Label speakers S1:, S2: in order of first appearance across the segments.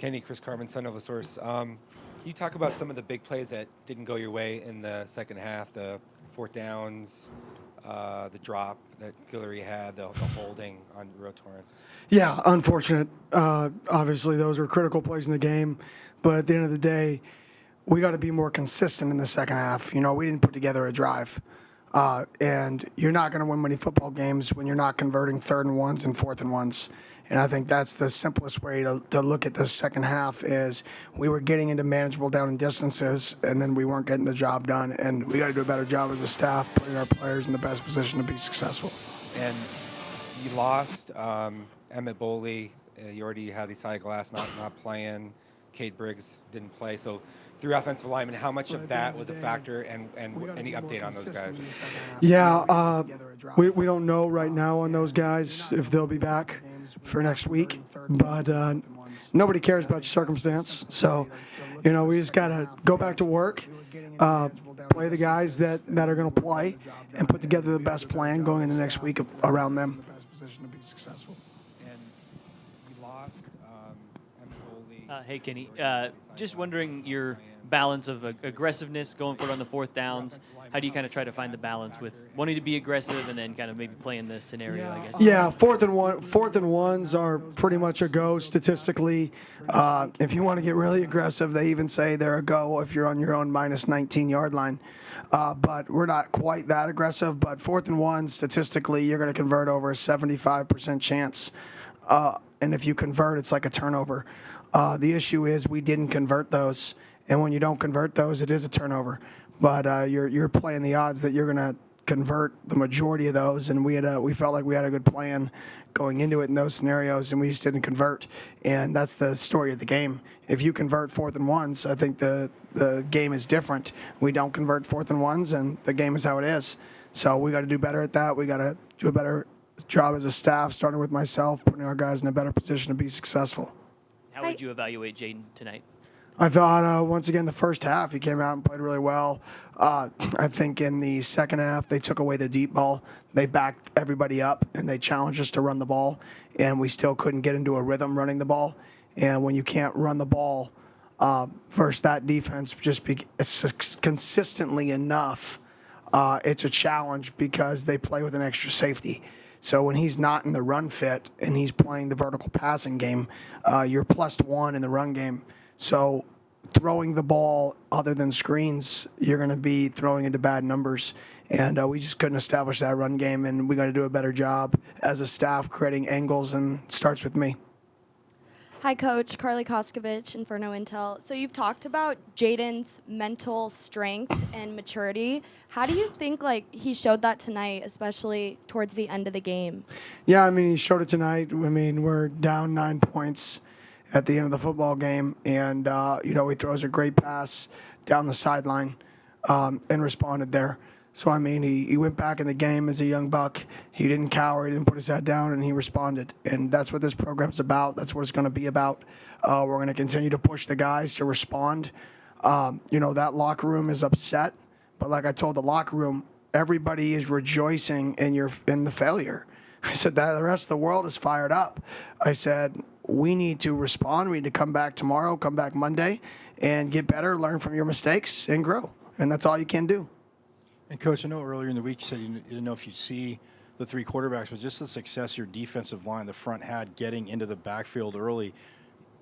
S1: Kenny, Chris Carmen, Son of a Source. Can you talk about some of the big plays that didn't go your way in the second half? The fourth downs, the drop that Guillory had, the holding on Real Torrance.
S2: Yeah, unfortunate. Obviously, those were critical plays in the game. But at the end of the day, we got to be more consistent in the second half. You know, we didn't put together a drive. And you're not going to win many football games when you're not converting 3rd and 1s and 4th and 1s. And I think that's the simplest way to look at the second half is we were getting into manageable down and distances, and then we weren't getting the job done. And we got to do a better job as a staff putting our players in the best position to be successful.
S1: And you lost Emmett Boley. You already had Isaiah Glass not playing. Cade Briggs didn't play. So 3 offensive linemen, how much of that was a factor, and any update on those guys?
S2: Yeah, we don't know right now on those guys if they'll be back for next week, but nobody cares about your circumstance. So, you know, we just got to go back to work, play the guys that are going to play, and put together the best plan going into next week around them.
S3: Hey, Kenny. Just wondering your balance of aggressiveness going for it on the 4th downs. How do you kind of try to find the balance with wanting to be aggressive and then kind of maybe playing this scenario, I guess?
S2: Yeah, 4th and 1s are pretty much a go statistically. If you want to get really aggressive, they even say they're a go if you're on your own minus 19-yard line. But we're not quite that aggressive. But 4th and 1s, statistically, you're going to convert over a 75% chance. And if you convert, it's like a turnover. The issue is we didn't convert those, and when you don't convert those, it is a turnover. But you're playing the odds that you're going to convert the majority of those, and we felt like we had a good plan going into it in those scenarios, and we just didn't convert. And that's the story of the game. If you convert 4th and 1s, I think the game is different. We don't convert 4th and 1s, and the game is how it is. So we got to do better at that. We got to do a better job as a staff, starting with myself, putting our guys in a better position to be successful.
S3: How would you evaluate Jaden tonight?
S2: I thought, once again, the first half, he came out and played really well. I think in the second half, they took away the deep ball. They backed everybody up, and they challenged us to run the ball, and we still couldn't get into a rhythm running the ball. And when you can't run the ball versus that defense it's consistently enough, it's a challenge because they play with an extra safety. So when he's not in the run fit and he's playing the vertical passing game, you're +1 in the run game. So throwing the ball other than screens, you're going to be throwing into bad numbers. And we just couldn't establish that run game, and we got to do a better job as a staff creating angles, and it starts with me.
S4: Hi, Coach. Carly Koskovich, Inferno Intel. So you've talked about Jaden's mental strength and maturity. How do you think he showed that tonight, especially towards the end of the game?
S2: Yeah, I mean, he showed it tonight. I mean, we're down 9 points at the end of the football game, and, he throws a great pass down the sideline and responded there. So, I mean, he went back in the game as a young buck. He didn't cower. He didn't put his head down, and he responded. And that's what this program's about. That's what it's going to be about. We're going to continue to push the guys to respond. That locker room is upset. But like I told the locker room, everybody is rejoicing in the failure. I said that the rest of the world is fired up. I said, we need to respond. We need to come back tomorrow, come back Monday, and get better, learn from your mistakes, and grow. And that's all you can do.
S5: And, Coach, I know earlier in the week you said you didn't know if you'd see the 3 quarterbacks, but just the success your defensive line, the front had getting into the backfield early,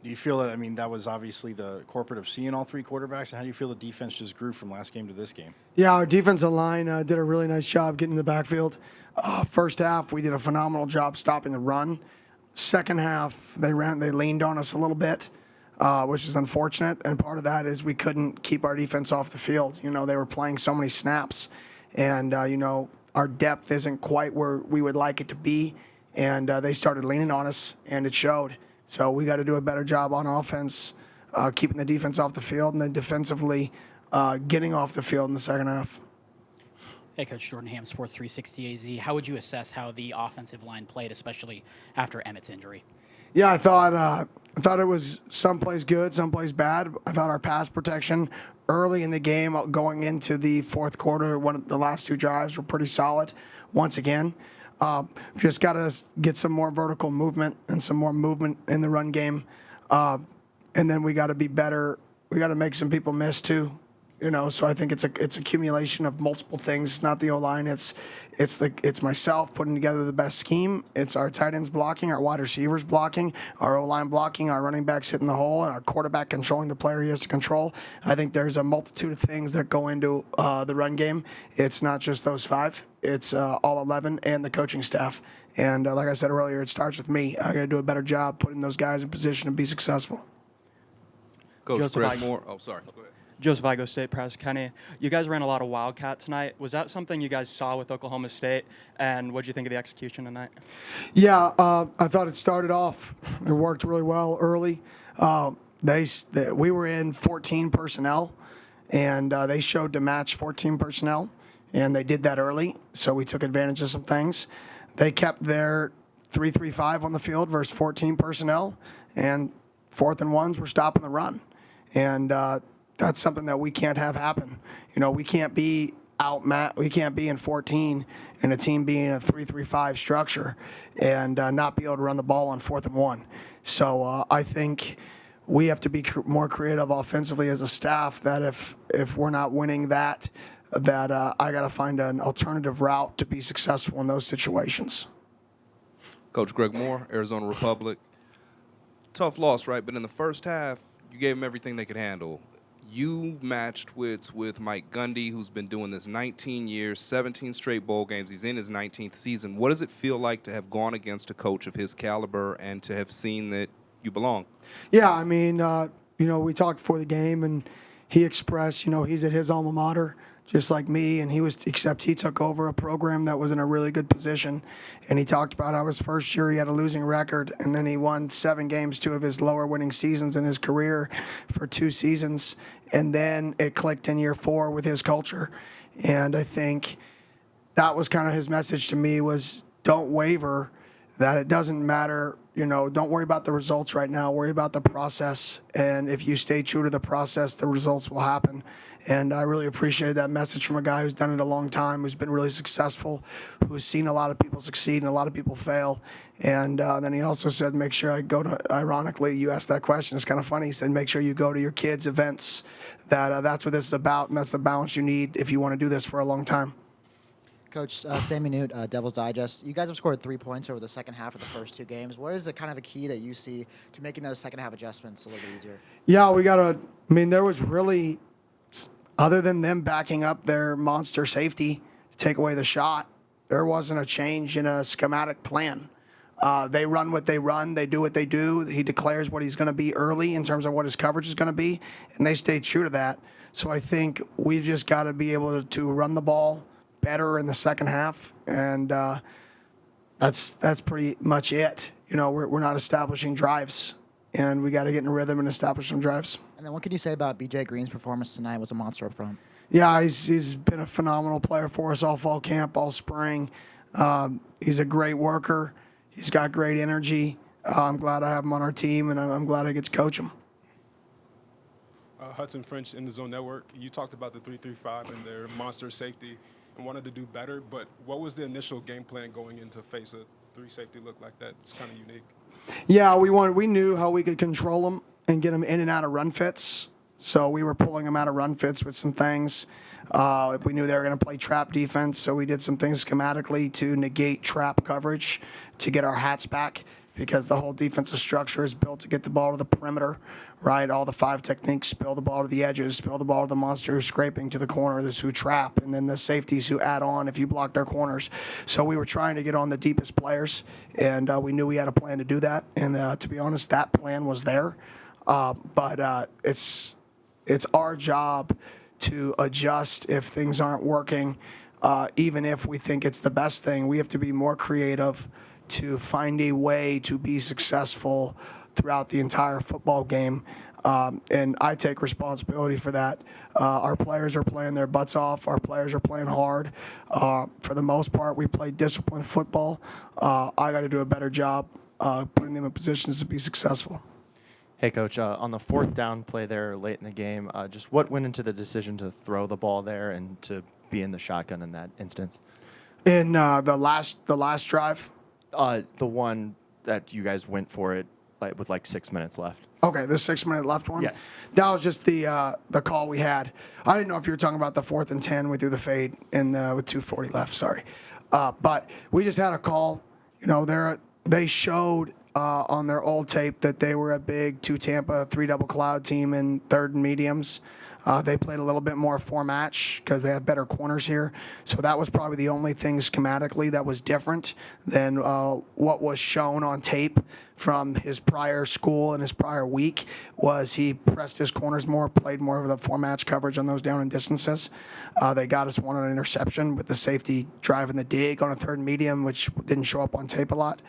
S5: do you feel that, I mean, that was obviously the corporate of seeing all 3 quarterbacks, and how do you feel the defense just grew from last game to this game?
S2: Yeah, our defensive line did a really nice job getting in the backfield. First half, we did a phenomenal job stopping the run. Second half, they leaned on us a little bit. Which is unfortunate, and part of that is we couldn't keep our defense off the field. They were playing so many snaps, and, our depth isn't quite where we would like it to be, and they started leaning on us, and it showed. So we got to do a better job on offense, keeping the defense off the field, and then defensively getting off the field in the second half.
S6: Hey, Coach Jordan Ham, Sports 360 AZ. How would you assess how the offensive line played, especially after Emmett's injury?
S2: Yeah, I thought it was some plays good, some plays bad. I thought our pass protection early in the game, going into the fourth quarter, the last 2 drives were pretty solid. Once again, just got to get some more vertical movement and some more movement in the run game. and then we got to be better. We got to make some people miss too. So I think it's accumulation of multiple things. It's not the O-line. It's myself putting together the best scheme. It's our tight ends blocking, our wide receivers blocking, our O-line blocking, our running backs hitting the hole, and our quarterback controlling the player he has to control. I think there's a multitude of things that go into the run game. It's not just those 5. It's all 11 and the coaching staff. And like I said earlier, it starts with me. I got to do a better job putting those guys in position to be successful.
S7: Coach
S8: Joseph
S7: Greg
S8: Ige.
S7: Moore. Oh, sorry. Go ahead.
S8: Joseph Igo State Press, Kenny. You guys ran a lot of Wildcat tonight. Was that something you guys saw with Oklahoma State? And what did you think of the execution tonight?
S2: Yeah, I thought it started off. It worked really well early. We were in 14 personnel, and they showed to match 14 personnel, and they did that early. So we took advantage of some things. They kept their 3-3-5 on the field versus 14 personnel, and 4th and 1s were stopping the run, and that's something that we can't have happen. We can't be we can't be in 14 and a team being a 3-3-5 structure and not be able to run the ball on 4th and 1. So I think we have to be more creative offensively as a staff. That if we're not winning that I got to find an alternative route to be successful in those situations.
S7: Coach Greg Moore, Arizona Republic. Tough loss, right? But in the first half, you gave them everything they could handle. You matched wits with Mike Gundy, who's been doing this 19 years, 17 straight bowl games. He's in his 19th season. What does it feel like to have gone against a coach of his caliber and to have seen that you belong?
S2: Yeah, I mean, we talked before the game, and he expressed, he's at his alma mater, just like me, and except he took over a program that was in a really good position, and he talked about how his first year he had a losing record, and then he won 7 games, 2 of his lower winning seasons in his career for 2 seasons, and then it clicked in year 4 with his culture, and I think that was kind of his message to me was don't waver, that it doesn't matter, don't worry about the results right now, worry about the process, and if you stay true to the process, the results will happen. And I really appreciated that message from a guy who's done it a long time, who's been really successful, who's seen a lot of people succeed and a lot of people fail. And then he also said, make sure I go to, ironically, you asked that question, it's kind of funny. He said, make sure you go to your kids' events. That's what this is about, and that's the balance you need if you want to do this for a long time.
S9: Coach, Sammy Newt, Devil's Digest. You guys have scored 3 points over the second half of the first 2 games. What is the kind of a key that you see to making those second half adjustments a little bit easier?
S2: Yeah, there was really, other than them backing up their monster safety to take away the shot, there wasn't a change in a schematic plan. They run what they run. They do what they do. He declares what he's going to be early in terms of what his coverage is going to be, and they stayed true to that. So I think we've just got to be able to run the ball better in the second half, and that's pretty much it. We're not establishing drives, and we got to get in rhythm and establish some drives.
S9: And then what can you say about B.J. Green's performance tonight? Was a monster up front.
S2: Yeah, he's been a phenomenal player for us all fall camp, all spring. He's a great worker. He's got great energy. I'm glad I have him on our team, and I'm glad I get to coach him.
S10: Hudson French in the Zone Network. You talked about the 3-3-5 and their monster safety and wanted to do better, but what was the initial game plan going in to face a 3 safety look like that? It's kind of unique.
S2: Yeah, we knew how we could control them and get them in and out of run fits. So we were pulling them out of run fits with some things. We knew they were going to play trap defense, so we did some things schematically to negate trap coverage to get our hats back, because the whole defensive structure is built to get the ball to the perimeter, right? All the 5 techniques, spill the ball to the edges, spill the ball to the monster who's scraping to the corner, those who trap, and then the safeties who add on if you block their corners. So we were trying to get on the deepest players, and we knew we had a plan to do that. And to be honest, that plan was there. But it's our job to adjust if things aren't working. Even if we think it's the best thing, we have to be more creative to find a way to be successful throughout the entire football game. And I take responsibility for that. Our players are playing their butts off. Our players are playing hard. For the most part, we play disciplined football. I got to do a better job putting them in positions to be successful.
S11: Hey, Coach, on the 4th down play there late in the game, just what went into the decision to throw the ball there and to be in the shotgun in that instance?
S2: In the last drive?
S11: The one that you guys went for it with like 6 minutes left.
S2: Okay, the 6-minute left one?
S11: Yes.
S2: That was just the call we had. I didn't know if you were talking about the 4th and 10. We threw the fade with 2:40 left, sorry. But we just had a call. You know, they showed on their old tape that they were a big 2 Tampa, 3 double cloud team in third and mediums. They played a little bit more 4-match because they have better corners here. So that was probably the only thing schematically that was different than what was shown on tape from his prior school and his prior week. Was he pressed his corners more, played more of the 4-match coverage on those down and distances. They got us one on an interception with the safety driving the dig on a 3rd and medium, which didn't show up on tape a lot.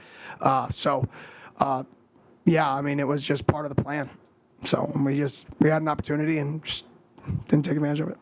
S2: Yeah, I mean, it was just part of the plan. So we had an opportunity and just didn't take advantage of it.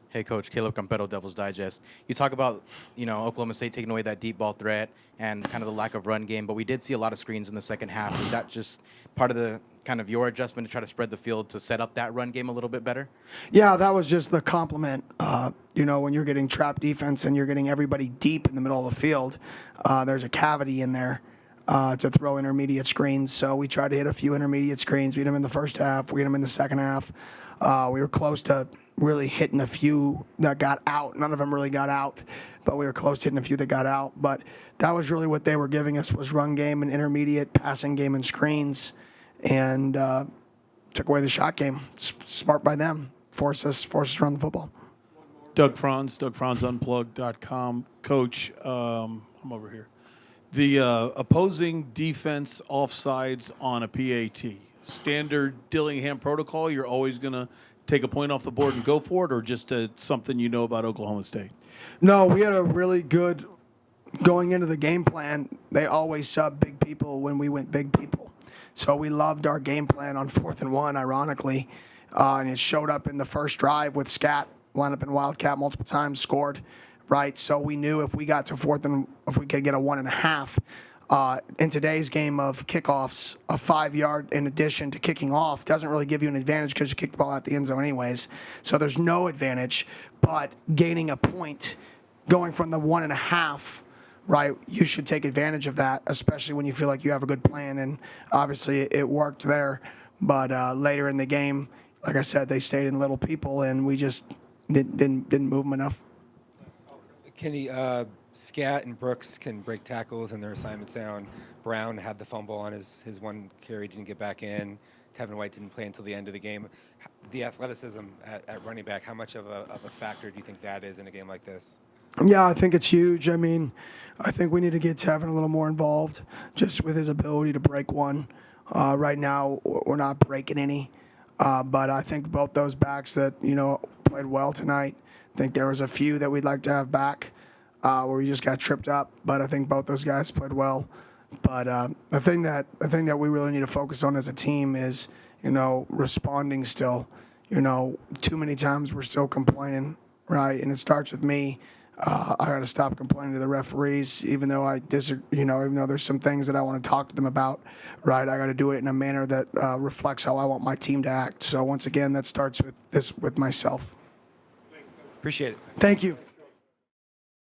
S12: Hey, Coach. Caleb Campetto, Devil's Digest. You talk about, Oklahoma State taking away that deep ball threat and kind of the lack of run game, but we did see a lot of screens in the second half. Is that just part of the kind of your adjustment to try to spread the field to set up that run game a little bit better?
S2: Yeah, that was just the compliment. When you're getting trap defense and you're getting everybody deep in the middle of the field, there's a cavity in there to throw intermediate screens. So we tried to hit a few intermediate screens. We hit them in the first half. We hit them in the second half. We were close to really hitting a few that got out. None of them really got out, but we were close to hitting a few that got out. But that was really what they were giving us was run game and intermediate passing game and screens, and took away the shot game. Smart by them. Forced us to run the football.
S13: Doug Franz, DougFranzUnplugged.com. Coach, I'm over here. The opposing defense offsides on a PAT. Standard Dillingham protocol, you're always going to take a point off the board and go for it, or just something you know about Oklahoma State?
S2: No, we had a really good going into the game plan. They always sub big people when we went big people. So we loved our game plan on 4th and 1, ironically. And it showed up in the first drive with Scat, lined up in Wildcat multiple times, scored, right? So we knew if we got to 4th and if we could get a 1.5, in today's game of kickoffs, a 5-yard in addition to kicking off doesn't really give you an advantage because you kick the ball out the end zone anyways. So there's no advantage, but gaining a point, going from the 1.5, right, you should take advantage of that, especially when you feel like you have a good plan. And obviously it worked there. But later in the game, like I said, they stayed in little people, and we just didn't move them enough.
S1: Kenny, Scat and Brooks can break tackles and their assignments down. Brown had the fumble on his one carry, didn't get back in. Tevin White didn't play until the end of the game. The athleticism at running back, how much of a factor do you think that is in a game like this?
S2: Yeah, I think it's huge. I mean, I think we need to get Tevin a little more involved just with his ability to break one. Right now, we're not breaking any. But I think both those backs that, played well tonight, I think there was a few that we'd like to have back where we just got tripped up. But I think both those guys played well. But the thing that we really need to focus on as a team is, responding still. Too many times we're still complaining, right? And it starts with me. I got to stop complaining to the referees, even though I disagree. Even though there's some things that I want to talk to them about, right? I got to do it in a manner that reflects how I want my team to act. So once again, that starts with myself.
S1: Appreciate it.
S2: Thank you.